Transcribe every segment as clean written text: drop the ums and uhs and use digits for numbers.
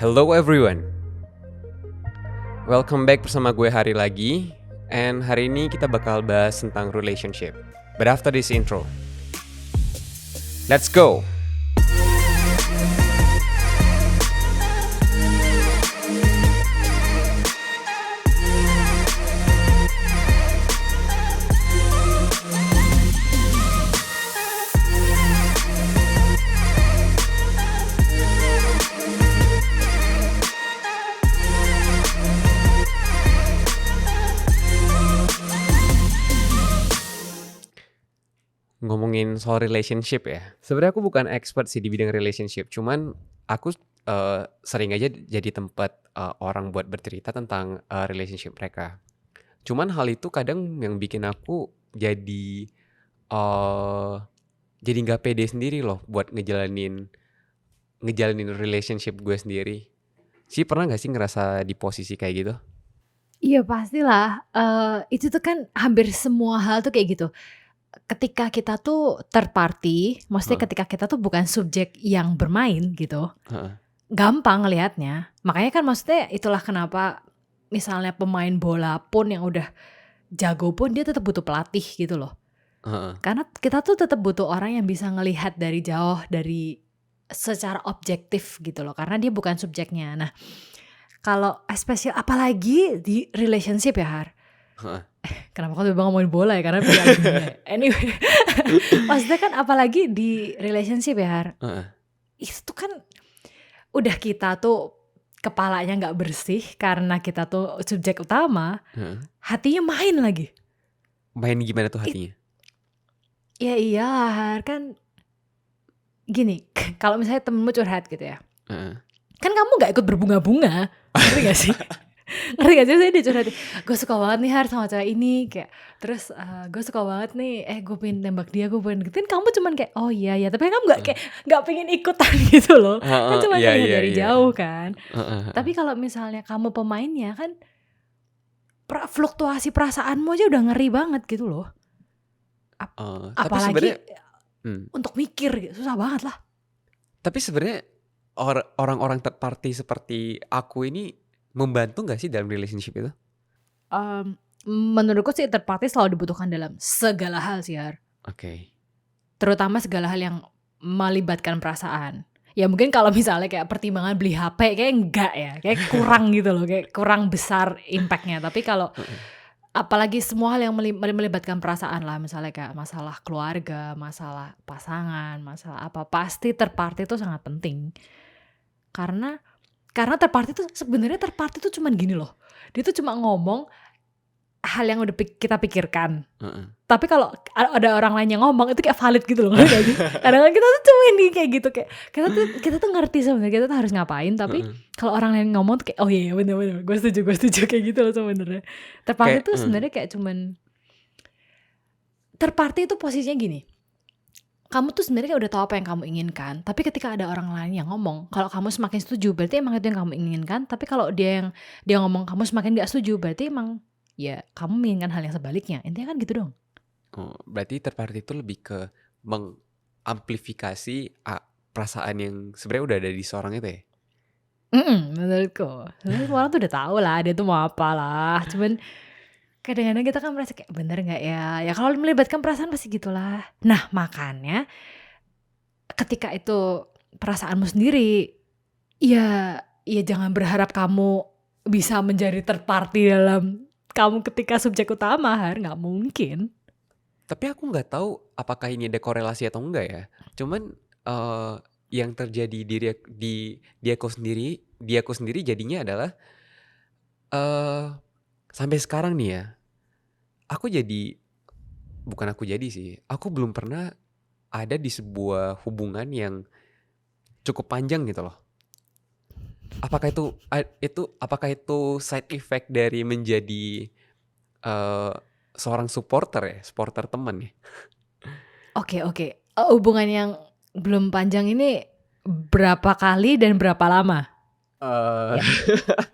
Hello everyone, welcome back bersama gue Hari lagi. And hari ini kita bakal bahas tentang relationship. But after this intro, let's go. Ngomongin soal relationship ya, sebenarnya aku bukan expert sih di bidang relationship. Cuman aku sering aja jadi tempat orang buat bercerita tentang relationship mereka. Cuman hal itu kadang yang bikin aku uh, jadi nggak pede sendiri loh buat ngejalanin relationship gue sendiri. Sih pernah nggak sih ngerasa di posisi kayak gitu? Iya pastilah, itu tuh kan hampir semua hal tuh kayak gitu. Ketika kita tuh third party, maksudnya Heeh, ketika kita tuh bukan subjek yang bermain gitu, heeh, gampang ngelihatnya. Makanya kan maksudnya itulah kenapa misalnya pemain bola pun yang udah jago pun dia tetap butuh pelatih gitu loh. heeh. Karena kita tuh tetap butuh orang yang bisa ngelihat dari jauh, dari secara objektif gitu loh, karena dia bukan subjeknya. Nah, kalau especially apalagi di relationship ya Har. Heeh. Kenapa kok tiba-tiba ngomongin bola ya? Karena Piala Dunia ya. Anyway, maksudnya kan apalagi di relationship ya Har. Heeh. Itu kan udah kita tuh kepalanya nggak bersih karena kita tuh subjek utama, Heeh. hatinya main lagi. Main gimana tuh It, hatinya? ya iyalah Har, kan gini, kalau misalnya temenmu curhat gitu ya, Heeh. kan kamu nggak ikut berbunga-bunga, ngerti gak sih? Ngerti gak sih? Saya dia curhat, gue suka banget nih Har sama cewek ini, kayak terus gue suka banget nih, gue pengen tembak dia, gue pengen deketin. Kamu cuman kayak oh iya ya, tapi kamu nggak Heeh. kayak nggak pengen ikutan gitu loh, kan Heeh, cuma iya ngelihat iya dari iya. jauh kan. Heeh, heeh. Tapi kalau misalnya kamu pemainnya kan, fluktuasi perasaanmu aja udah ngeri banget gitu loh. Tapi sebenarnya, Apalagi hmm, untuk mikir gitu, susah banget lah. tapi sebenarnya orang-orang third party seperti aku ini membantu nggak sih dalam relationship itu? Em, Menurutku sih third party selalu dibutuhkan dalam segala hal sih Har. Oke. Terutama segala hal yang melibatkan perasaan. Ya mungkin kalau misalnya kayak pertimbangan beli HP kayak enggak ya, kayak kurang gitu loh, kayak kurang besar impactnya. Tapi kalau Heeh. apalagi semua hal yang melibatkan perasaan lah, misalnya kayak masalah keluarga, masalah pasangan, masalah apa, pasti third party itu sangat penting. Karena third party itu sebenarnya third party itu cuman gini loh, dia tuh cuma ngomong hal yang udah kita pikirkan. Heeh. Tapi kalau ada orang lain yang ngomong itu kayak valid gitu loh, ngerti gak sih? Kadang-kadang kita tuh cuma ini kayak gitu, kayak kita tuh ngerti sebenarnya kita tuh harus ngapain, tapi Heeh. kalau orang lain ngomong tuh kayak oh iya bener gue setuju kayak gitu loh sebenarnya. Third party Kayak tuh sebenarnya kayak cuman third party itu posisinya gini. Kamu tuh sebenarnya udah tahu apa yang kamu inginkan, tapi ketika ada orang lain yang ngomong, kalau kamu semakin setuju berarti emang itu yang kamu inginkan, tapi kalau dia ngomong kamu semakin gak setuju berarti emang ya kamu menginginkan hal yang sebaliknya. Intinya kan gitu dong. berarti third party itu lebih ke mengamplifikasi perasaan yang sebenarnya udah ada di seorang itu ya? Menurutku. Sebenarnya semua orang tuh udah tahu lah dia tuh mau apa lah. Cuman kadang-kadang kita kan merasa kayak bener nggak ya? Ya kalau melibatkan perasaan pasti gitulah. Nah makanya ketika itu perasaanmu sendiri, ya jangan berharap kamu bisa menjadi third party dalam kamu ketika subjek utama, nggak mungkin. Tapi aku nggak tahu apakah ini ada korelasi atau enggak ya. Cuman yang terjadi di aku sendiri jadinya adalah sampai sekarang nih ya, bukan aku jadi sih, aku belum pernah ada di sebuah hubungan yang cukup panjang gitu loh. Apakah itu side effect dari menjadi seorang supporter teman ya? Oke. Hubungan yang belum panjang ini berapa kali dan berapa lama? Ya.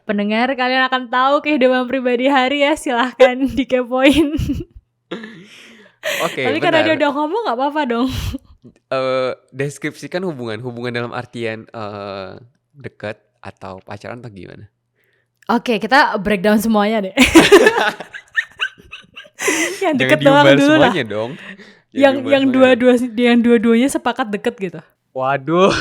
Pendengar kalian akan tahu kehidupan pribadi Hari ya, silahkan dikepoin. Oke, Tapi karena dia benar. udah ngomong gak apa-apa dong. Deskripsikan hubungan dalam artian dekat atau pacaran atau gimana? Oke, kita breakdown semuanya deh. Yang Jangan deket doang diumbar dulu lah. semuanya dong. Jangan Yang diumbar yang semuanya. yang dua-duanya sepakat deket gitu. Waduh.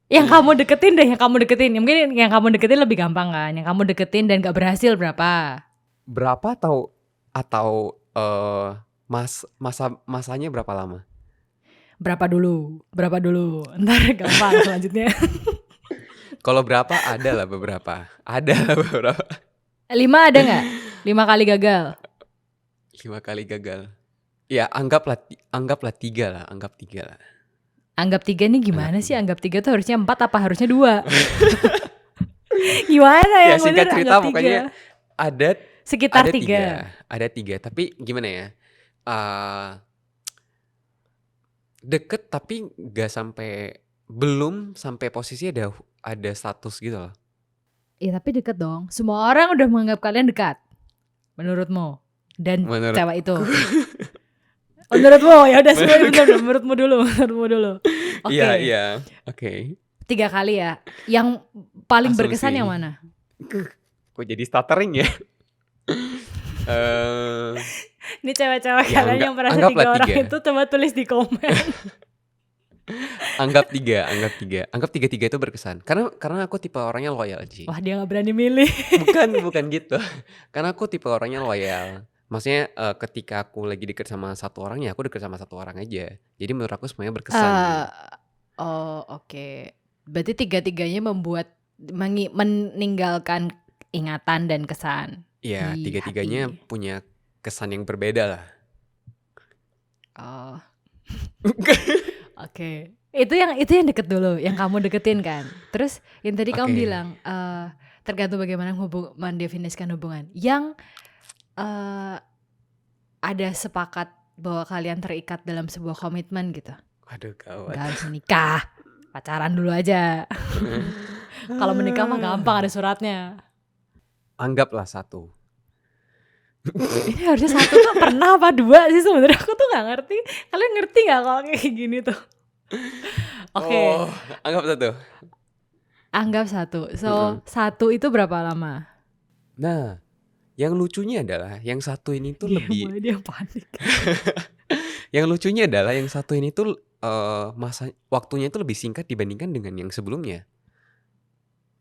Yang kamu deketin deh, yang kamu deketin. Ya, mungkin yang kamu deketin lebih gampang kan. Yang kamu deketin dan gak berhasil berapa? Berapa atau masanya berapa lama? Berapa dulu? Ntar gampang selanjutnya. Kalau berapa ada lah beberapa. Ada lah beberapa. 5 ada gak? 5 kali gagal. 5 kali gagal. Ya anggaplah 3 lah. Anggap 3 lah. Anggap 3 nih gimana Anggap sih? Anggap 3 tuh harusnya 4 apa harusnya 2? Gimana Ya yang singkat bener cerita anggap 3? pokoknya ada Sekitar 3. 3. Ada 3. Tapi gimana ya? Deket tapi gak sampai, belum sampai posisi ada status gitu loh. Ya tapi deket dong. Semua orang udah menganggap kalian dekat. Menurutmu. Dan Menurut cewek itu. Menurutmu ya udah semua bener. Menurutmu dulu. Oke. Iya. Oke. 3 kali ya. Yang paling Asumsi. berkesan yang mana? Kok jadi stuttering ya? Ini cewek-cewek Ya, kalian yang merasa anggaplah 3 orang 3. itu coba tulis di komen. Anggap 3. Anggap 3 itu berkesan. Karena aku tipe orangnya loyal, Ji. Wah, dia gak berani milih. Bukan gitu. Karena aku tipe orangnya loyal. Maksudnya ketika aku lagi deket sama satu orang, ya aku deket sama satu orang aja. Jadi menurut aku semuanya berkesan. Oke. Berarti 3-tiganya meninggalkan ingatan dan kesan. Iya, di 3-tiganya hati. punya kesan yang berbeda lah. Oh. Oke. Itu yang deket dulu, yang kamu deketin kan. Terus yang tadi kamu Oke. bilang tergantung bagaimana mendefinisikan hubungan. Yang ada sepakat bahwa kalian terikat dalam sebuah komitmen gitu. Waduh, gawat. Gak harus menikah, pacaran dulu aja. Kalau menikah mah gampang, ada suratnya. Anggaplah 1. Ini harusnya 1 tuh pernah apa 2 sih sebenarnya, aku tuh gak ngerti. Kalian ngerti gak kalau kayak gini tuh? Oke. Oh, anggap 1. Anggap 1. So 1 itu berapa lama? Nah, yang lucunya adalah yang 1 ini tuh lebih. Dia panik. Yang lucunya adalah yang 1 ini tuh masa waktunya itu lebih singkat dibandingkan dengan yang sebelumnya.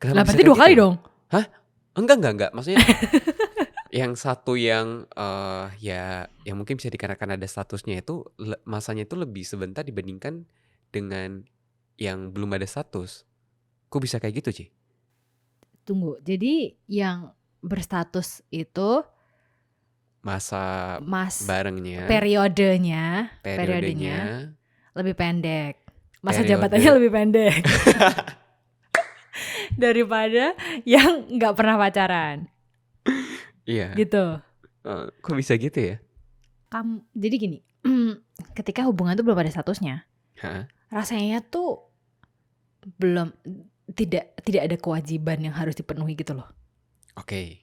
Lah Kenapa bisa berarti kayak 2 kali gitu? dong? Hah? Enggak. Maksudnya yang 1 yang ya mungkin bisa dikarenakan ada statusnya itu masanya itu lebih sebentar dibandingkan dengan yang belum ada status. Kok bisa kayak gitu, Ci? Tunggu. Jadi yang berstatus itu Masa barengnya, periodenya lebih pendek. Masa jabatannya lebih pendek. Daripada yang gak pernah pacaran. Iya. Gitu. Kok bisa gitu ya? Jadi gini, ketika hubungan tuh belum ada statusnya, rasanya tuh tidak ada kewajiban yang harus dipenuhi gitu loh. Oke.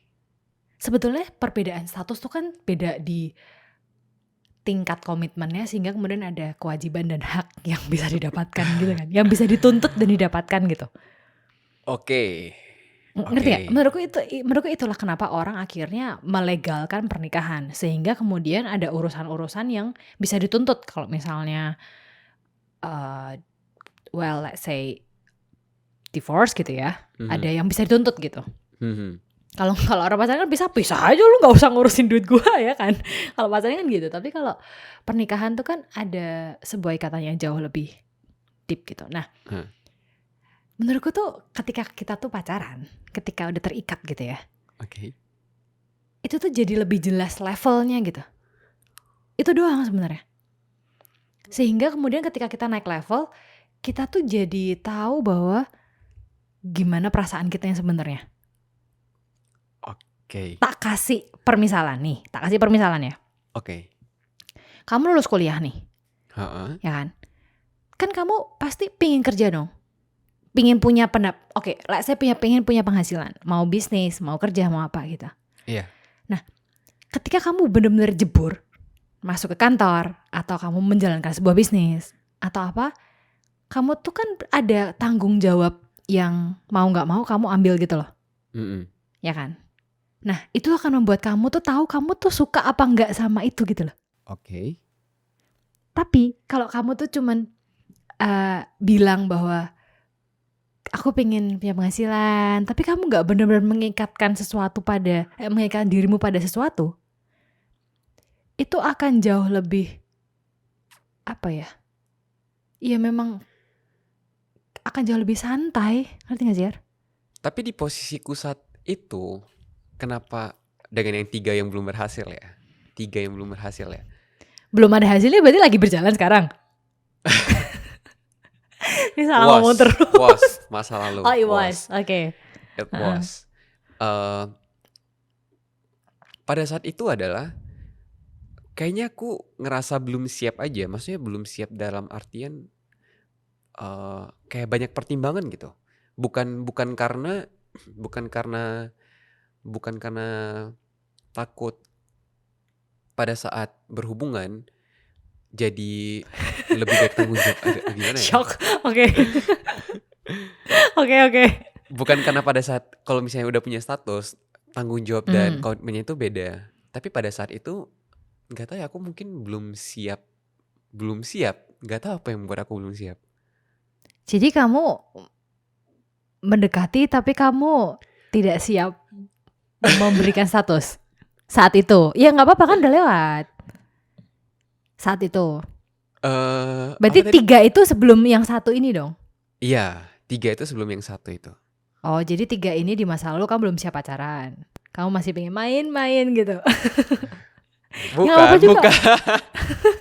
Sebetulnya perbedaan status tuh kan beda di tingkat komitmennya, sehingga kemudian ada kewajiban dan hak yang bisa didapatkan gitu kan, yang bisa dituntut dan didapatkan gitu. Oke. Ngerti gak? Menurutku itulah kenapa orang akhirnya melegalkan pernikahan, sehingga kemudian ada urusan-urusan yang bisa dituntut. Kalau misalnya let's say divorce gitu ya, ada yang bisa dituntut gitu. Kalau orang pacaran kan bisa aja, lu nggak usah ngurusin duit gua ya kan. Kalau pacaran kan gitu. Tapi kalau pernikahan tuh kan ada sebuah ikatan yang jauh lebih deep gitu. Nah, menurutku tuh ketika kita tuh pacaran, ketika udah terikat gitu ya, itu tuh jadi lebih jelas levelnya gitu. Itu doang sebenarnya. Sehingga kemudian ketika kita naik level, kita tuh jadi tahu bahwa gimana perasaan kita yang sebenarnya. Tak kasih permisalan ya. Kamu lulus kuliah nih, ya kan? Kan kamu pasti pingin kerja dong, pingin punya saya pingin punya penghasilan, mau bisnis, mau kerja, mau apa gitu. Iya. Nah, ketika kamu benar-benar jebur masuk ke kantor, atau kamu menjalankan sebuah bisnis atau apa, kamu tuh kan ada tanggung jawab yang mau nggak mau kamu ambil gitu loh, Mm-mm. ya kan? Nah, itu akan membuat kamu tuh tahu kamu tuh suka apa enggak sama itu gitu loh. Oke. Tapi kalau kamu tuh cuman bilang bahwa aku pengen punya penghasilan, tapi kamu nggak benar-benar mengikatkan sesuatu mengikatkan dirimu pada sesuatu, itu akan jauh lebih apa ya? Ya memang akan jauh lebih santai, ngerti gak sih, Yar? Tapi di posisiku saat itu, kenapa dengan yang 3 yang belum berhasil ya? 3 yang belum berhasil ya? Belum ada hasilnya berarti lagi berjalan sekarang. Ini salah ngomong terus. Was, masa lalu. Oh, it was. Oke. It was. Pada saat itu adalah kayaknya aku ngerasa belum siap aja. Maksudnya belum siap dalam artian kayak banyak pertimbangan gitu. Bukan karena bukan karena takut pada saat berhubungan jadi lebih baik tanggung jawab. Gimana ya? Shock. Oke. Oke. Bukan karena pada saat kalau misalnya udah punya status, tanggung jawab dan komitmennya itu beda. Tapi pada saat itu nggak tahu ya, aku mungkin belum siap. Nggak tahu apa yang membuat aku belum siap. Jadi kamu mendekati tapi kamu tidak siap memberikan status saat itu. Ya nggak apa-apa kan, udah lewat. Saat itu. Berarti Apa tadi? 3 itu sebelum yang 1 ini dong? Iya, 3 itu sebelum yang 1 itu. Oh, jadi 3 ini di masa lalu kamu belum siap pacaran. Kamu masih pengen main-main gitu. Ya nggak apa juga. Bukan.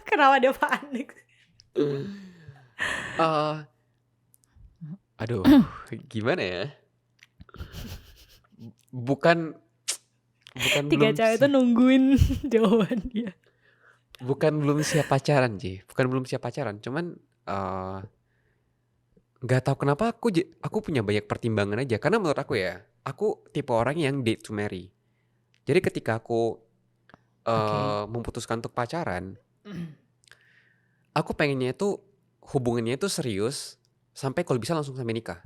Kenapa dia panik? Aduh, gimana ya? Bukan 3 belum cewek itu nungguin jawaban dia. bukan belum siap pacaran, Ji. Bukan belum siap pacaran, cuman nggak tahu kenapa aku punya banyak pertimbangan aja. Karena menurut aku ya, aku tipe orang yang date to marry. Jadi ketika aku memutuskan untuk pacaran, aku pengennya itu hubungannya itu serius sampai kalau bisa langsung sampai nikah.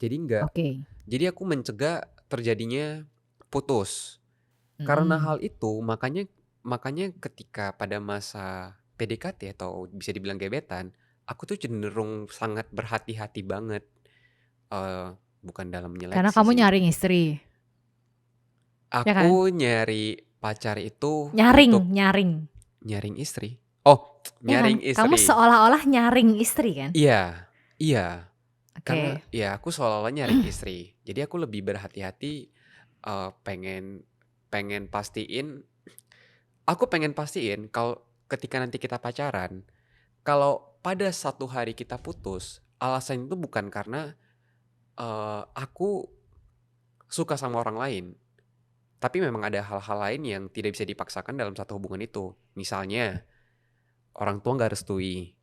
Jadi aku mencegah terjadinya putus. Karena hal itu makanya ketika pada masa PDKT atau bisa dibilang gebetan, aku tuh cenderung sangat berhati-hati banget. Bukan dalam Karena menyeleksi kamu sih. nyaring istri. Ya kan? Aku nyari pacar itu Nyaring. nyaring istri. Oh, Ya kan? nyaring istri. Kamu seolah-olah nyaring istri kan? Iya. Karena Oke. ya aku seolah-olah nyaring istri. Jadi aku lebih berhati-hati, pengen pastiin. Aku pengen pastiin kalau ketika nanti kita pacaran, kalau pada satu hari kita putus, alasan itu bukan karena aku suka sama orang lain, tapi memang ada hal-hal lain yang tidak bisa dipaksakan dalam satu hubungan itu. Misalnya orang tua nggak restui,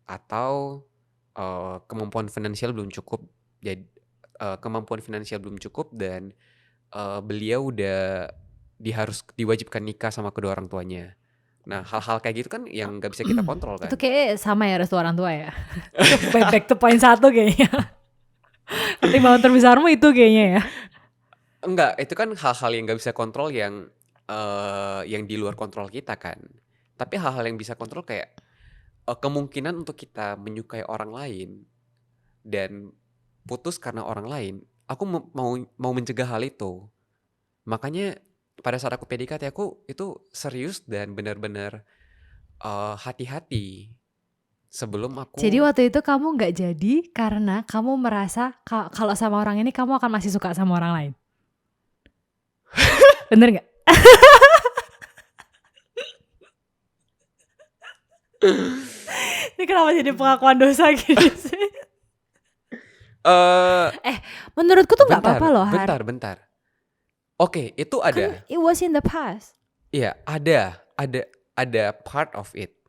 atau kemampuan finansial belum cukup. Jadi kemampuan finansial belum cukup dan beliau udah diwajibkan nikah sama kedua orang tuanya. Nah, hal-hal kayak gitu kan yang nggak bisa kita kontrol Itu kan. kayak sama ya, restu orang tua ya. Back to point 1 kayaknya. Pertimbangan terbesarmu itu kayaknya ya. Enggak, itu kan hal-hal yang nggak bisa kontrol yang di luar kontrol kita kan. Tapi hal-hal yang bisa kontrol kayak kemungkinan untuk kita menyukai orang lain dan putus karena orang lain. Aku mau mencegah hal itu. Makanya pada saat aku PDKT, aku itu serius dan benar-benar hati-hati sebelum Jadi aku. waktu itu kamu nggak jadi karena kamu merasa kalau sama orang ini kamu akan masih suka sama orang lain. Bener nggak? Ini kenapa jadi pengakuan dosa gini sih? Menurutku tuh nggak apa-apa loh, Har. Bentar. Oke, itu Kan ada. it was in the past. Iya, ada part of it.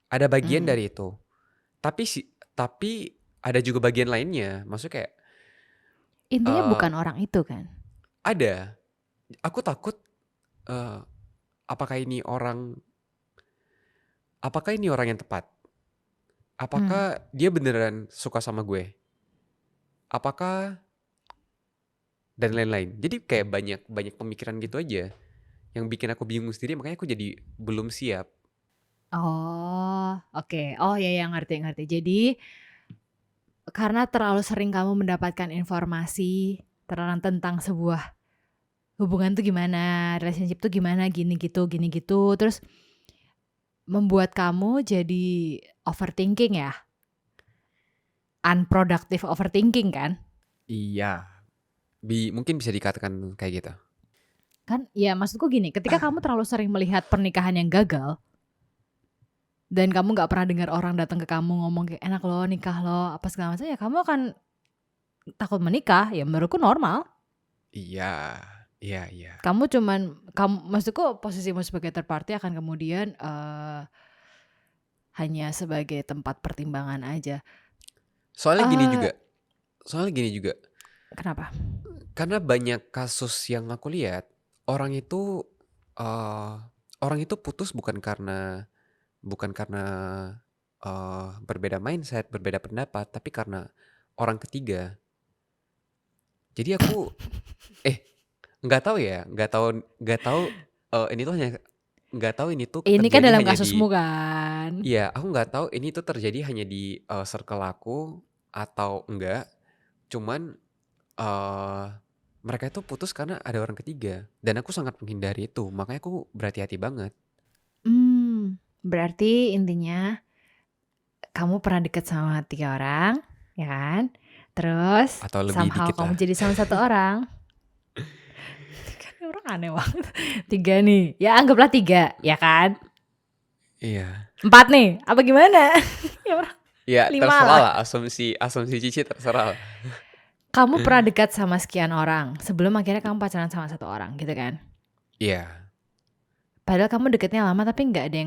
Ada bagian dari itu. Tapi ada juga bagian lainnya. Maksudnya kayak Intinya bukan orang itu kan? ada. Aku takut apakah ini orang yang tepat? Apakah dia beneran suka sama gue? apakah dan lain-lain. Jadi kayak banyak banyak pemikiran gitu aja yang bikin aku bingung sendiri, makanya aku jadi belum siap. Oh, oke. Oh, ya ngerti ngerti. Jadi, karena terlalu sering kamu mendapatkan informasi tentang sebuah hubungan tuh gimana, relationship tuh gimana, gini gitu, terus membuat kamu jadi overthinking ya? Unproductive overthinking kan? Iya, mungkin bisa dikatakan kayak gitu. Kan ya maksudku gini, ketika kamu terlalu sering melihat pernikahan yang gagal dan kamu nggak pernah dengar orang datang ke kamu ngomong kayak enak loh nikah loh apa segala macam, ya kamu akan takut menikah. Ya menurutku normal. Iya, iya. Kamu maksudku posisimu sebagai third party akan kemudian hanya sebagai tempat pertimbangan aja. Soalnya gini Eh, juga, soalnya gini juga, Kenapa? karena banyak kasus yang aku lihat orang itu eh orang itu putus bukan karena berbeda mindset, berbeda pendapat, tapi karena orang ketiga. Jadi aku nggak tahu ya, nggak tahu ini tuh hanya nggak tahu ini tuh Ini kan terjadi dalam hanya di kasusmu kan. iya, aku nggak tahu ini tuh terjadi hanya di circle aku atau enggak. Cuman eh mereka itu putus karena ada orang ketiga dan aku sangat menghindari itu. Makanya aku berhati-hati banget Berarti intinya kamu pernah deket sama 3 orang, ya kan? Terus atau lebih somehow dikit kamu lah. jadi sama 1 orang. Kan orang aneh banget. 3 nih, ya anggaplah 3, ya kan? Iya. 4 nih, apa gimana? Ya orang Ya 5 terserah lah. lah, asumsi Cici terserah lah. Kamu pernah dekat sama sekian orang sebelum akhirnya kamu pacaran sama 1 orang gitu kan? Iya, Padahal kamu deketnya lama tapi nggak ada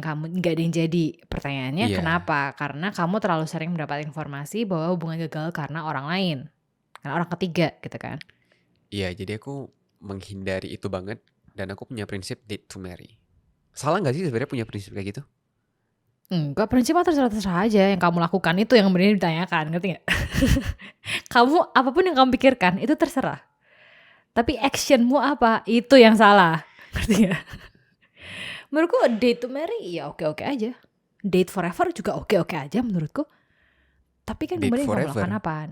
yang jadi. Pertanyaannya iya, kenapa? Karena kamu terlalu sering mendapat informasi bahwa hubungan gagal karena orang lain, karena orang ketiga gitu kan? iya. Jadi aku menghindari itu banget dan aku punya prinsip date to marry. Salah nggak sih sebenarnya punya prinsip kayak gitu? Enggak, prinsip mah terserah-terserah aja, yang kamu lakukan itu yang kemudian ditanyakan, ngerti nggak? Kamu apapun yang kamu pikirkan itu terserah, tapi actionmu apa, itu yang salah, ngerti nggak? Menurutku date to marry ya oke-oke aja, date forever juga oke-oke aja menurutku, tapi kan Date kemudian yang kamu lakukan forever. apaan?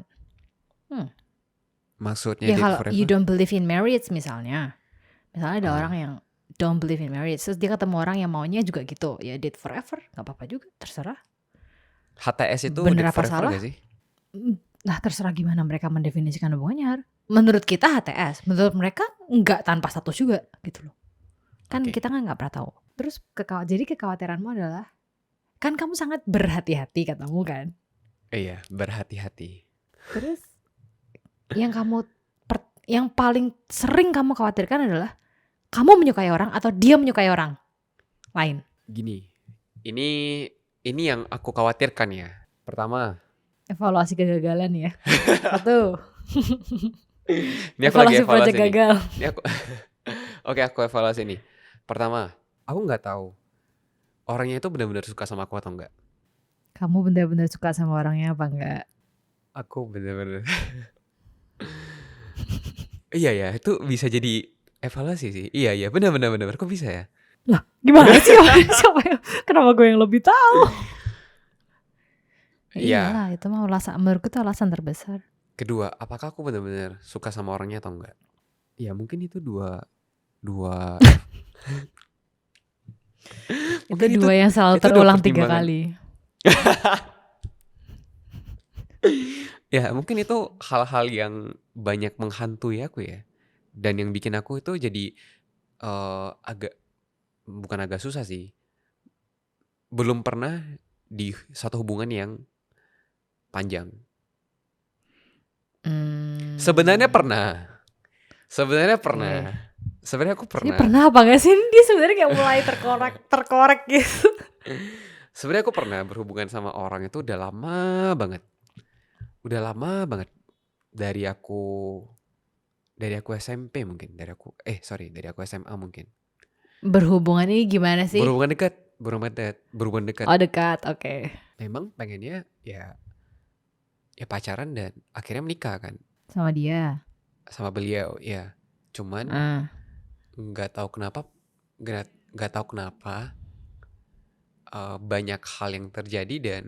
Maksudnya Ya date kalau you forever? don't believe in marriage misalnya ada orang Ah, yang don't believe in marriage, terus dia ketemu orang yang maunya juga gitu, ya date forever, nggak apa-apa juga, terserah. HTS itu Bener date apa forever salah? gak sih? Nah terserah gimana mereka mendefinisikan hubungannya. Menurut kita HTS, menurut mereka nggak tanpa status juga gitu loh. Kan Oke. kita kan nggak pernah tahu. Terus jadi kekhawatiranmu adalah, kan kamu sangat berhati-hati katamu kan. Iya, berhati-hati. Terus yang paling sering kamu khawatirkan adalah kamu menyukai orang atau dia menyukai orang lain. Gini, ini yang aku khawatirkan ya. Pertama, Evaluasi kegagalan ya. 1, ini aku lagi evaluasi project evaluasi nih. gagal. Ini aku, oke aku evaluasi nih. Pertama, aku nggak tahu orangnya itu benar-benar suka sama aku atau enggak. Kamu benar-benar suka sama orangnya apa enggak? Aku benar-benar, iya ya, itu bisa jadi evaluasi sih. Iya, benar-benar, kok bisa ya? Lah, gimana sih? Siapa yang, kenapa gue yang lebih tahu? Ya Iya. iyalah, itu mah menurutku itu alasan terbesar. Kedua, apakah aku benar-benar suka sama orangnya atau enggak? Ya mungkin itu dua Itu mungkin itu 2 yang selalu itu dua terulang 3 pertimbangan. kali. Ya mungkin itu hal-hal yang banyak menghantui aku ya. Dan yang bikin aku itu jadi agak bukan agak susah sih. Belum pernah di satu hubungan yang panjang. Sebenarnya Mmm, pernah. Sebenarnya pernah. oke. Sebenarnya aku Jadi pernah. pernah apa nggak sih? Dia sebenarnya kayak mulai terkorek gitu. Sebenarnya aku pernah berhubungan sama orang itu udah lama banget. Udah lama banget. Dari aku SMP mungkin. Dari aku SMA mungkin. Berhubungan ini gimana sih? Berhubungan dekat. Oh dekat, oke. Memang pengennya ya pacaran dan akhirnya menikah kan. Sama dia. sama beliau, ya. Cuman Ah. nggak tahu kenapa nggak tahu kenapa banyak hal yang terjadi dan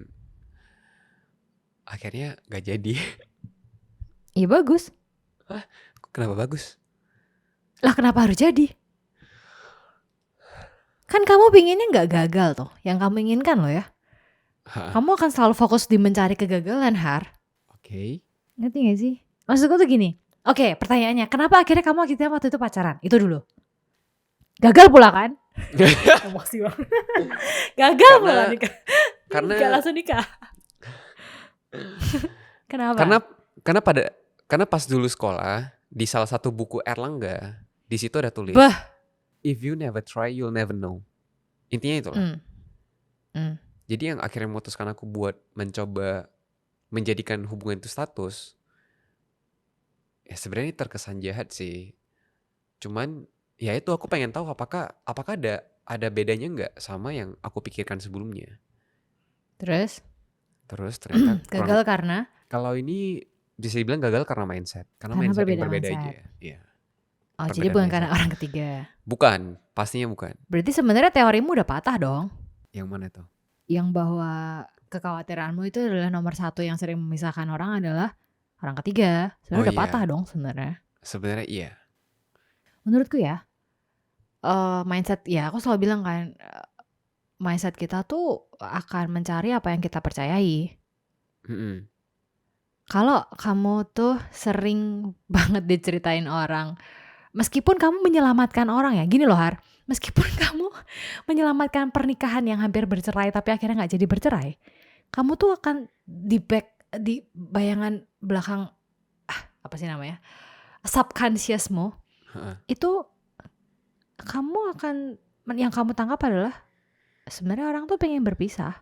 akhirnya nggak jadi. Iya bagus. Kenapa bagus? Lah kenapa harus jadi? Kan kamu pinginnya nggak gagal tuh. Yang kamu inginkan loh ya. Ha, Kamu akan selalu fokus di mencari kegagalan, Har. oke. Ngerti gak sih? Maksudku tuh gini. Oke, pertanyaannya, kenapa akhirnya kamu akhirnya waktu itu pacaran? Itu dulu. Gagal pula kan? Emosi banget. Gagal pula Karena nikah. karena Gak langsung nikah. Kenapa? karena pas dulu sekolah di salah satu buku Erlangga di situ ada tulis, Bah. if you never try you'll never know. Intinya itulah. Jadi yang akhirnya memutuskan aku buat mencoba menjadikan hubungan itu status, ya sebenarnya terkesan jahat sih. Cuman ya itu aku pengen tahu apakah ada bedanya nggak sama yang aku pikirkan sebelumnya. Terus? Terus ternyata Gagal karena? kalau ini bisa dibilang gagal karena mindset. Karena Karena mindset yang berbeda berbeda mindset. aja. Iya. Oh, jadi Perbedaan bukan mindset. karena orang ketiga. Bukan, pastinya bukan. Berarti sebenarnya teorimu udah patah dong. Yang mana tuh? Yang bahwa kekhawatiranmu itu adalah nomor satu yang sering memisahkan orang adalah orang ketiga. Sebenarnya Oh udah iya. patah dong sebenarnya. Sebenarnya iya. Menurutku ya, mindset ya aku selalu bilang kan, mindset kita tuh akan mencari apa yang kita percayai. Mm-mm. Kalau kamu tuh sering banget diceritain orang, meskipun kamu menyelamatkan orang ya, gini loh Har, meskipun kamu menyelamatkan pernikahan yang hampir bercerai tapi akhirnya nggak jadi bercerai, kamu tuh akan di bayangan belakang apa sih namanya, subconsciousmu Ha-ha. itu kamu akan yang kamu tangkap adalah sebenarnya orang tuh pengen berpisah.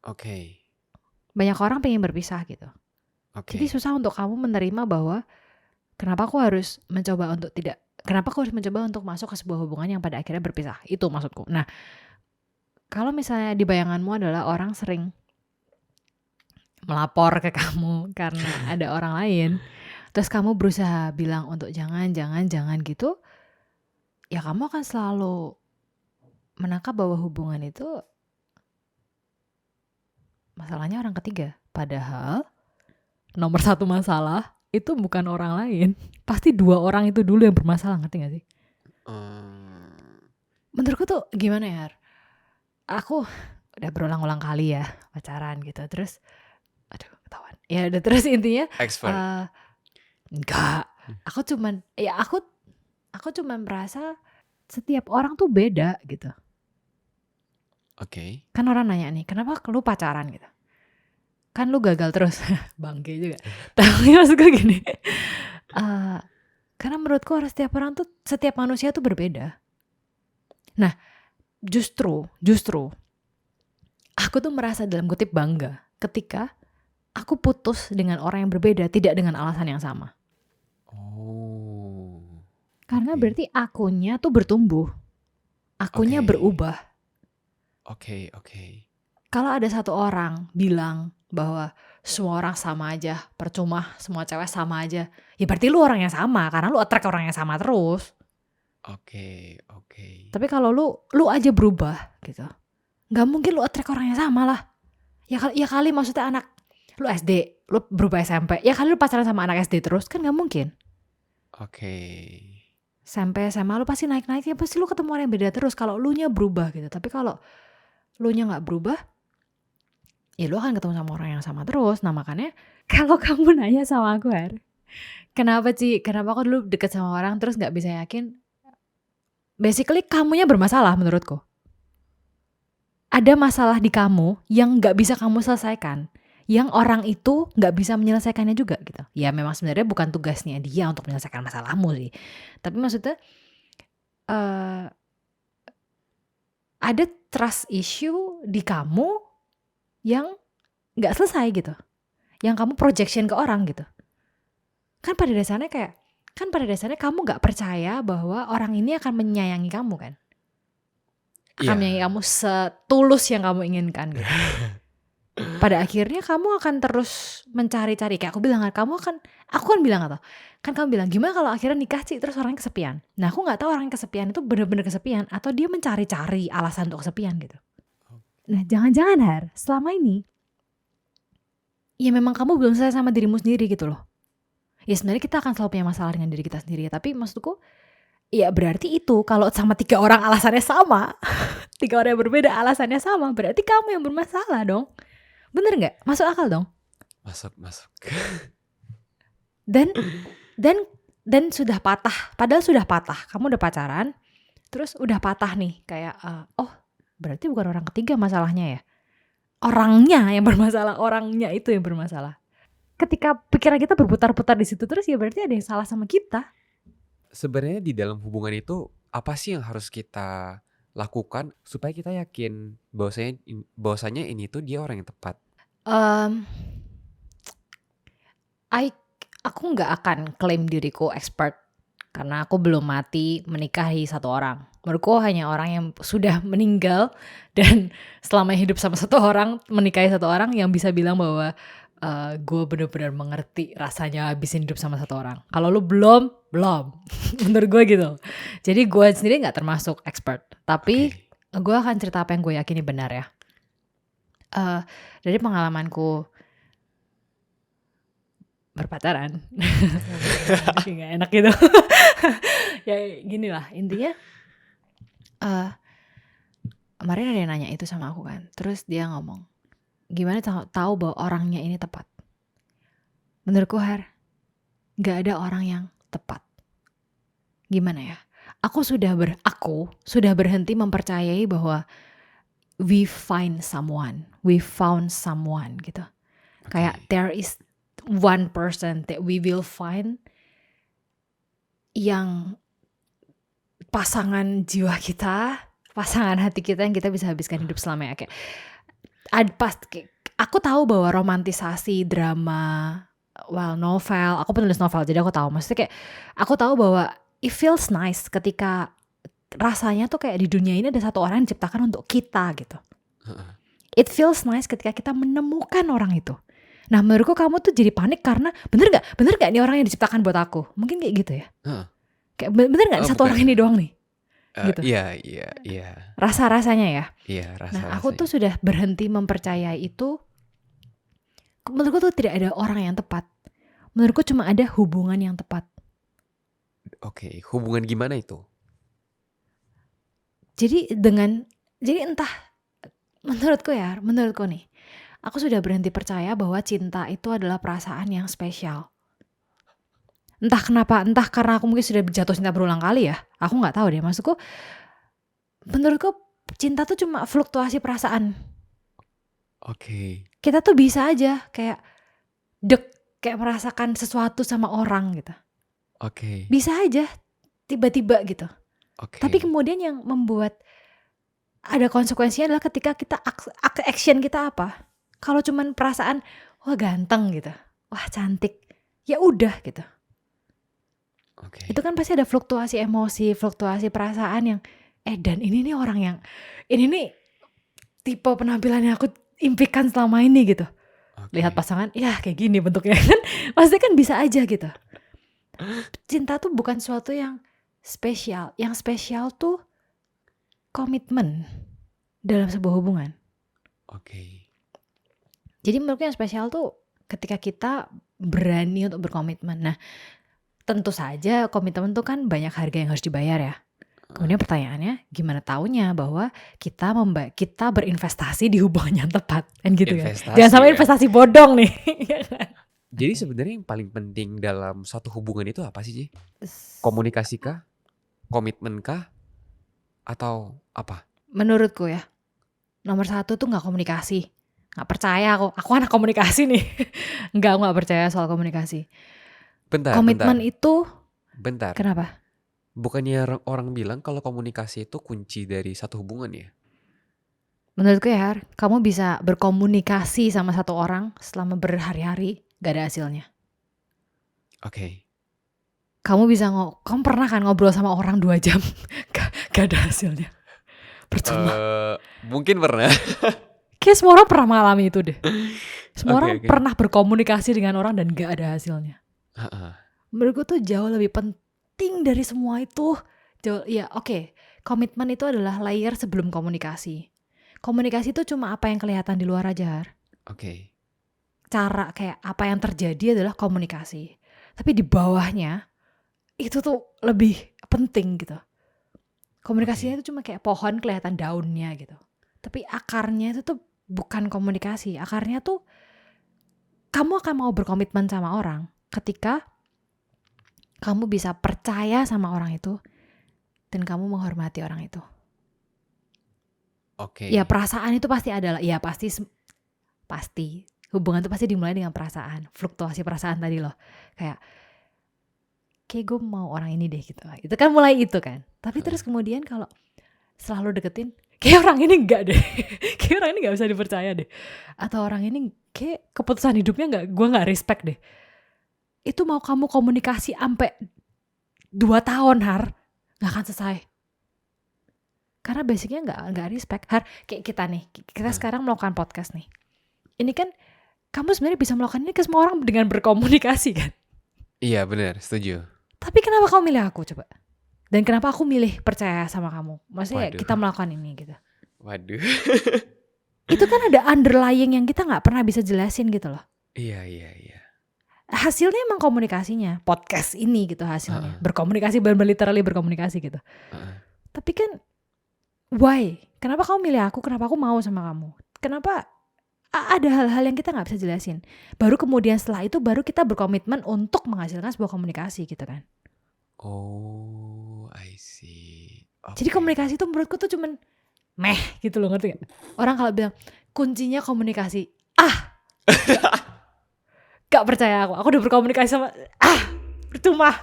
Oke. Banyak orang pengen berpisah gitu. Oke. Jadi susah untuk kamu menerima bahwa kenapa aku harus mencoba untuk masuk ke sebuah hubungan yang pada akhirnya berpisah. Itu maksudku. Nah, kalau misalnya di bayanganmu adalah orang sering melapor ke kamu karena ada orang lain, terus kamu berusaha bilang untuk jangan gitu, ya kamu akan selalu menangkap bahwa hubungan itu masalahnya orang ketiga. Padahal nomor satu masalah itu bukan orang lain. Pasti dua orang itu dulu yang bermasalah, ngerti gak sih? Menurutku tuh gimana ya, Har? Aku udah berulang-ulang kali ya pacaran gitu. Terus, aduh ketahuan. Ya udah terus intinya Expert. enggak. Aku cuman merasa setiap orang tuh beda gitu. Oke. Kan orang nanya nih, kenapa lu pacaran gitu? Kan lu gagal terus. Bangke juga. Tapi maksud gue gini. Karena menurutku setiap manusia tuh berbeda. Nah, justru aku tuh merasa dalam kutip bangga ketika aku putus dengan orang yang berbeda, tidak dengan alasan yang sama. Oh. Karena Oke. berarti akunya tuh bertumbuh. Akunya Oke. berubah. Oke. Kalau ada satu orang bilang bahwa semua orang sama aja, percuma, semua cewek sama aja, ya berarti lu orang yang sama, karena lu attract orang yang sama terus. Oke. Tapi kalau lu aja berubah gitu, nggak mungkin lu attract orang yang sama lah. Ya kali maksudnya anak lu SD, lu berubah SMP, ya kali lu pacaran sama anak SD terus, kan nggak mungkin. Oke. Sampai SMA lu pasti naik-naiknya, pasti lu ketemu orang yang beda terus kalau lu nya berubah gitu. Tapi kalau lu nya nggak berubah, ya lu akan ketemu sama orang yang sama terus. Nah makanya kalau kamu nanya sama aku, Har, kenapa aku dulu deket sama orang terus gak bisa yakin, basically kamunya bermasalah menurutku. Ada masalah di kamu yang gak bisa kamu selesaikan, yang orang itu gak bisa menyelesaikannya juga gitu. Ya memang sebenarnya bukan tugasnya dia untuk menyelesaikan masalahmu sih, tapi maksudnya ada trust issue di kamu yang gak selesai gitu, yang kamu projection ke orang gitu. Kan pada dasarnya kamu gak percaya bahwa orang ini akan menyayangi kamu kan, akan menyayangi kamu setulus yang kamu inginkan gitu. pada akhirnya kamu akan terus mencari-cari. Kayak aku kan bilang atau kan kamu bilang gimana kalau akhirnya nikah sih terus orangnya kesepian. Nah aku nggak tahu orang yang kesepian itu bener-bener kesepian atau dia mencari-cari alasan untuk kesepian gitu. Nah jangan-jangan Har, selama ini ya memang kamu belum selesai sama dirimu sendiri gitu loh. Ya sebenarnya kita akan selalu punya masalah dengan diri kita sendiri ya, tapi maksudku ya berarti itu kalau sama 3 orang alasannya sama, 3 orang yang berbeda alasannya sama, berarti kamu yang bermasalah dong. Bener nggak? Masuk akal dong. Masuk. Dan sudah patah, padahal sudah patah. Kamu udah pacaran, terus udah patah nih, kayak oh berarti bukan orang ketiga masalahnya ya. Orangnya yang bermasalah, orangnya itu yang bermasalah. Ketika pikiran kita berputar-putar di situ terus ya berarti ada yang salah sama kita. Sebenarnya di dalam hubungan itu apa sih yang harus kita lakukan supaya kita yakin bahwasanya ini tuh dia orang yang tepat? Um, aku nggak akan klaim diriku expert karena aku belum mati menikahi satu orang. Menurutku hanya orang yang sudah meninggal dan selama hidup sama satu orang, menikahi satu orang yang bisa bilang bahwa gue benar-benar mengerti rasanya habisin hidup sama satu orang. Kalau lu belum menurut gue gitu. Jadi gue sendiri nggak termasuk expert, tapi gue akan cerita apa yang gue yakini benar ya. Dari pengalamanku berpacaran, nggak enak gitu. Ya gini lah intinya. Kemarin ada yang nanya itu sama aku kan, terus dia ngomong, gimana tahu bahwa orangnya ini tepat? Menurutku Har, nggak ada orang yang tepat. Gimana ya? Aku sudah berhenti mempercayai bahwa we found someone gitu. Kayak there is one person that we will find yang pasangan jiwa kita, pasangan hati kita yang kita bisa habiskan hidup selamanya. Kayak aku tahu bahwa romantisasi drama, novel, aku penulis novel jadi aku tahu. Maksudnya kayak aku tahu bahwa it feels nice ketika rasanya tuh kayak di dunia ini ada satu orang yang diciptakan untuk kita gitu. It feels nice ketika kita menemukan orang itu. Nah menurutku kamu tuh jadi panik karena bener gak ini orang yang diciptakan buat aku? Mungkin kayak gitu ya. Kayak bener gak satu orang ini doang nih? Gitu. Iya. Rasanya ya. Iya, Nah aku tuh sudah berhenti mempercayai itu. Menurutku tuh tidak ada orang yang tepat. Menurutku cuma ada hubungan yang tepat. Oke, hubungan gimana itu? Jadi entah, menurutku nih, aku sudah berhenti percaya bahwa cinta itu adalah perasaan yang spesial. Entah kenapa, entah karena aku mungkin sudah jatuh cinta berulang kali ya. Aku nggak tahu deh, maksudku. Menurutku cinta tuh cuma fluktuasi perasaan. Oke. Kita tuh bisa aja kayak kayak merasakan sesuatu sama orang gitu. Oke. Bisa aja tiba-tiba gitu. Oke. Tapi kemudian yang membuat ada konsekuensinya adalah ketika kita action kita apa? Kalau cuman perasaan wah ganteng gitu, wah cantik, ya udah gitu. Oke. Itu kan pasti ada fluktuasi emosi, fluktuasi perasaan yang dan ini nih orang yang ini nih tipe penampilan yang aku impikan selama ini gitu. Lihat pasangan, ya kayak gini bentuknya kan, pasti kan bisa aja gitu. Cinta tuh bukan sesuatu yang spesial. Yang spesial tuh komitmen dalam sebuah hubungan. Oke. Jadi menurutku yang spesial tuh ketika kita berani untuk berkomitmen. Nah, tentu saja komitmen tuh kan banyak harga yang harus dibayar ya. Kemudian pertanyaannya, gimana taunya bahwa kita berinvestasi di hubungan yang tepat kan gitu ya. Jangan sampai investasi bodong nih. Jadi sebenarnya yang paling penting dalam satu hubungan itu apa sih, Ji? Komunikasi kah? Komitmen kah? Atau apa? Menurutku ya, nomor 1 tuh gak komunikasi. Gak percaya aku anak komunikasi nih. Gak percaya soal komunikasi. Komitmen itu Bentar. Kenapa? Bukannya orang bilang kalau komunikasi itu kunci dari satu hubungan ya? Menurutku ya Har, kamu bisa berkomunikasi sama satu orang selama berhari-hari gak ada hasilnya. Oke. Kamu pernah kan ngobrol sama orang 2 jam gak ada hasilnya? Percuma. Mungkin pernah. Kayak semua orang pernah mengalami itu deh. Semua orang Oke. pernah berkomunikasi dengan orang dan gak ada hasilnya. Heeh. Menurutku tuh jauh lebih penting dari semua itu. Komitmen itu adalah layer sebelum komunikasi. Komunikasi itu cuma apa yang kelihatan di luar aja, Har. Oke. Cara kayak apa yang terjadi adalah komunikasi. Tapi di bawahnya itu tuh lebih penting gitu. Komunikasinya Oke. itu cuma kayak pohon kelihatan daunnya gitu. Tapi akarnya itu tuh bukan komunikasi. Akarnya tuh kamu akan mau berkomitmen sama orang ketika kamu bisa percaya sama orang itu dan kamu menghormati orang itu. Oke. Ya perasaan itu pasti adalah, ya pasti hubungan itu pasti dimulai dengan perasaan, fluktuasi perasaan tadi loh. Kayak gue mau orang ini deh gitu. Itu kan mulai itu kan. Tapi terus kemudian kalau selalu deketin, kayak orang ini enggak deh. Kayak orang ini enggak bisa dipercaya deh. Atau orang ini kayak keputusan hidupnya gue enggak respect deh. Itu mau kamu komunikasi sampai 2 tahun, Har, enggak akan selesai. Karena basicnya enggak respect. Har, kayak kita nih, kita sekarang melakukan podcast nih. Ini kan kamu sebenarnya bisa melakukan ini ke semua orang dengan berkomunikasi kan. Iya benar, setuju. Tapi kenapa kamu milih aku coba? Dan kenapa aku milih percaya sama kamu? Maksudnya Waduh. kita melakukan ini gitu. Waduh. Itu kan ada underlying yang kita gak pernah bisa jelasin gitu loh. Iya. Hasilnya emang komunikasinya. Podcast ini gitu hasilnya. Berkomunikasi, literally berkomunikasi gitu. Tapi kan why? Kenapa kamu milih aku? Kenapa aku mau sama kamu? Kenapa ada hal-hal yang kita gak bisa jelasin. Baru kemudian setelah itu baru kita berkomitmen untuk menghasilkan sebuah komunikasi gitu kan. Oh, I see. Jadi komunikasi itu menurutku tuh cuman meh gitu loh, ngerti gak? Orang kalau bilang kuncinya komunikasi, gak percaya aku udah berkomunikasi sama, percuma.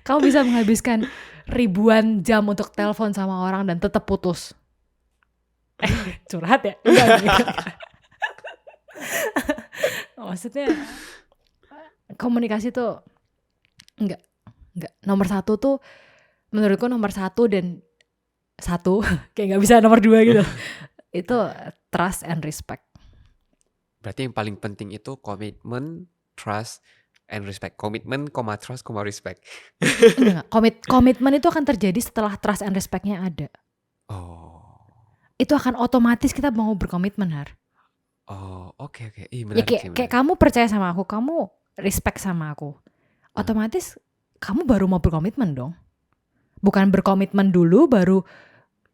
Kamu bisa menghabiskan ribuan jam untuk telepon sama orang dan tetap putus. Curhat ya? Enggak. Maksudnya komunikasi tuh enggak. Nomor 1 tuh menurutku nomor 1 dan 1 kayak gak bisa nomor 2 gitu. Itu trust and respect. Berarti yang paling penting itu komitmen, trust, and respect. Komitmen, trust, respect. Enggak. Komitmen itu akan terjadi setelah trust and respect-nya ada. Oh. Itu akan otomatis kita mau berkomitmen, Har. Oh, oke. Ih, Ya menarik sih. kayak kamu percaya sama aku, kamu respect sama aku. Otomatis kamu baru mau berkomitmen dong. Bukan berkomitmen dulu baru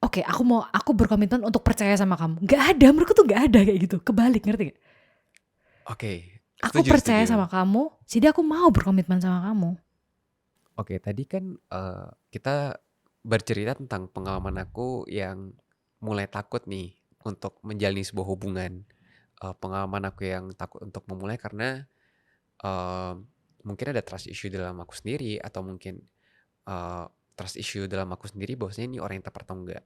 aku berkomitmen untuk percaya sama kamu. Gak ada, menurutku tuh gak ada kayak gitu. Kebalik, ngerti gak? Oke. Aku percaya sama kamu, jadi aku mau berkomitmen sama kamu. Oke, tadi kan kita bercerita tentang pengalaman aku yang mulai takut nih untuk menjalani sebuah hubungan. Pengalaman aku yang takut untuk memulai karena mungkin ada trust issue dalam aku sendiri, atau mungkin trust issue dalam aku sendiri bahwasanya ini orang yang tepat atau enggak.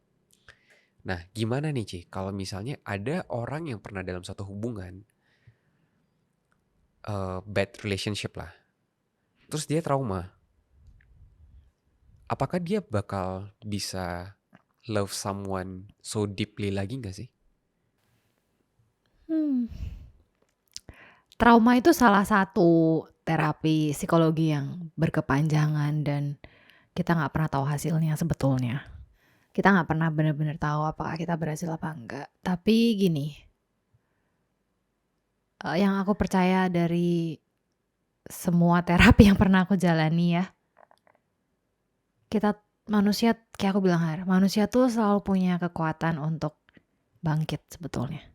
Nah, gimana nih Ci kalau misalnya ada orang yang pernah dalam suatu hubungan bad relationship lah, terus dia trauma, apakah dia bakal bisa love someone so deeply lagi gak sih? Trauma itu salah satu terapi psikologi yang berkepanjangan dan kita gak pernah tahu hasilnya sebetulnya. Kita gak pernah benar-benar tahu apakah kita berhasil apa enggak. Tapi gini, yang aku percaya dari semua terapi yang pernah aku jalani ya, kita manusia, kayak aku bilang, Har, manusia tuh selalu punya kekuatan untuk bangkit sebetulnya.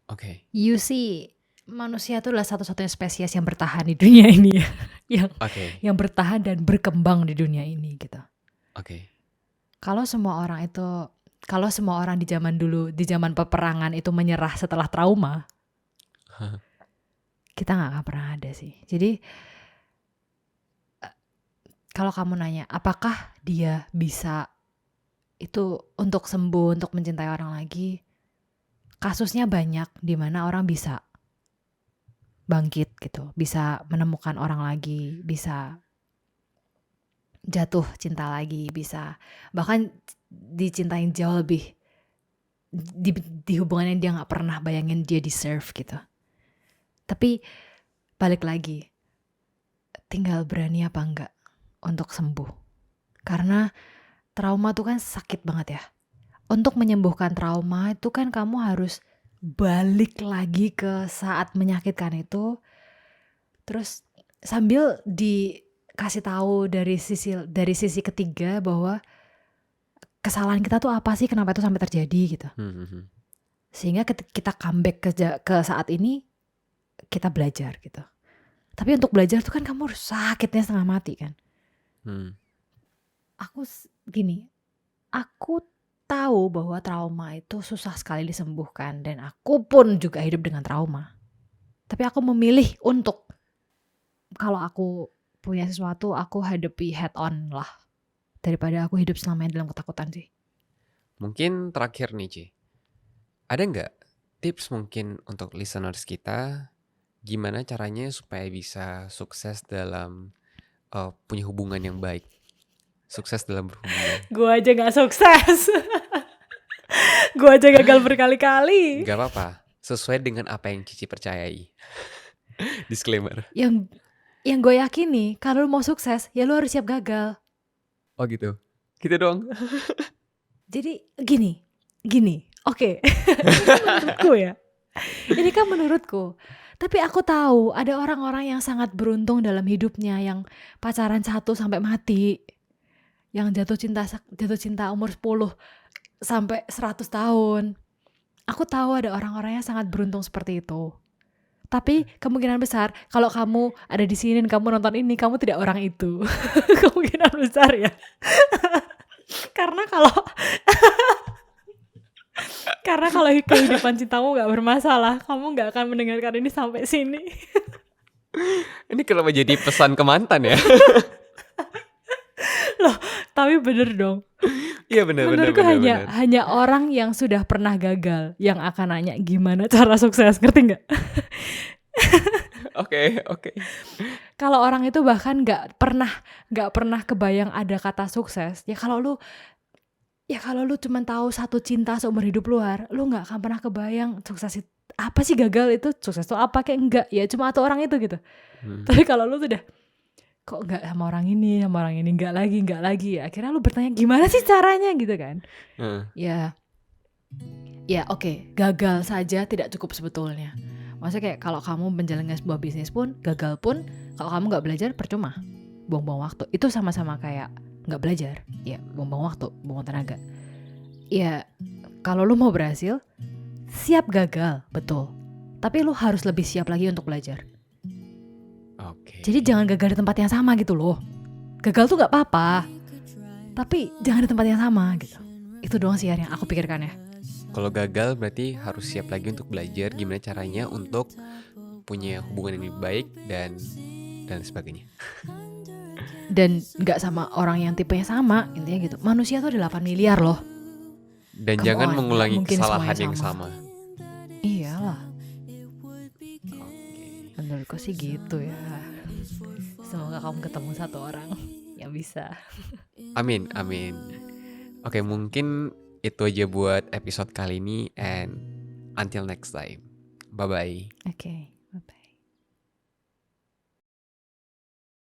Oke. You see, manusia tuh adalah satu-satunya spesies yang bertahan di dunia ini ya. Yang bertahan dan berkembang di dunia ini gitu. Oke. Kalau semua orang di zaman dulu, di zaman peperangan itu menyerah setelah trauma, kita gak akan pernah ada sih. Jadi kalau kamu nanya apakah dia bisa itu untuk sembuh, untuk mencintai orang lagi, kasusnya banyak di mana orang bisa bangkit gitu, bisa menemukan orang lagi, bisa jatuh cinta lagi, bisa bahkan dicintain jauh lebih di hubungan yang dia nggak pernah bayangin dia deserve gitu. Tapi balik lagi, tinggal berani apa enggak untuk sembuh. Karena trauma tuh kan sakit banget ya. Untuk menyembuhkan trauma itu kan kamu harus balik lagi ke saat menyakitkan itu, terus sambil dikasih tahu dari sisi ketiga bahwa kesalahan kita tuh apa sih, kenapa itu sampai terjadi gitu. Sehingga kita comeback ke saat ini, kita belajar gitu. Tapi untuk belajar tuh kan kamu harus sakitnya setengah mati kan. Aku tahu bahwa trauma itu susah sekali disembuhkan, dan aku pun juga hidup dengan trauma. Tapi aku memilih untuk, kalau aku punya sesuatu, aku hadapi head on lah, daripada aku hidup selamanya dalam ketakutan sih. Mungkin terakhir nih Ci, ada nggak tips mungkin untuk listeners kita, gimana caranya supaya bisa sukses dalam punya hubungan yang baik, sukses dalam berhubungan? Gue aja gak sukses. Gue aja gagal berkali-kali. Gak apa-apa, sesuai dengan apa yang Cici percayai. Disclaimer. Yang gue yakini, kalau lu mau sukses, ya lu harus siap gagal. Oh gitu, gitu dong. Jadi gini, oke. Menurutku ya, ini kan menurutku. Tapi aku tahu ada orang-orang yang sangat beruntung dalam hidupnya, yang pacaran 1 sampai mati, yang jatuh cinta umur 10 sampai 100 tahun. Aku tahu ada orang-orang yang sangat beruntung seperti itu. Tapi kemungkinan besar kalau kamu ada di sini dan kamu nonton ini, kamu tidak orang itu. Kemungkinan besar ya. Karena kalau kehidupan cintamu gak bermasalah, kamu gak akan mendengarkan ini sampai sini. Ini kenapa jadi pesan ke mantan ya? Loh, tapi bener dong. Iya benar. Menurutku hanya orang yang sudah pernah gagal yang akan nanya gimana cara sukses, ngerti nggak? Oke. Kalau orang itu bahkan nggak pernah kebayang ada kata sukses, ya kalau lu cuma tahu satu cinta seumur hidup lu nggak akan pernah kebayang sukses itu apa sih, gagal itu sukses itu apa, kayak enggak ya cuma satu orang itu gitu. Tapi kalau lu sudah kok nggak sama orang ini nggak lagi ya, akhirnya lu bertanya gimana sih caranya gitu kan. Ya oke, gagal saja tidak cukup sebetulnya. Maksudnya kayak kalau kamu menjalankan sebuah bisnis pun, gagal pun, kalau kamu nggak belajar percuma, buang-buang waktu. Itu sama-sama kayak nggak belajar, ya buang-buang waktu, buang tenaga. Ya kalau lu mau berhasil, siap gagal, betul, tapi lu harus lebih siap lagi untuk belajar. Jadi jangan gagal di tempat yang sama gitu loh. Gagal tuh gak apa-apa, tapi jangan di tempat yang sama gitu. Itu doang sih yang aku pikirkan ya. Kalau gagal berarti harus siap lagi untuk belajar gimana caranya untuk punya hubungan yang lebih baik dan sebagainya. Dan gak sama orang yang tipenya sama, intinya gitu. Manusia tuh ada 8 miliar loh. Dan jangan mengulangi kesalahan yang sama. Iyalah. Menurutku sih gitu ya. Semoga kamu ketemu satu orang yang bisa. Amin. Oke, mungkin itu aja buat episode kali ini, and until next time. Bye-bye. Oke.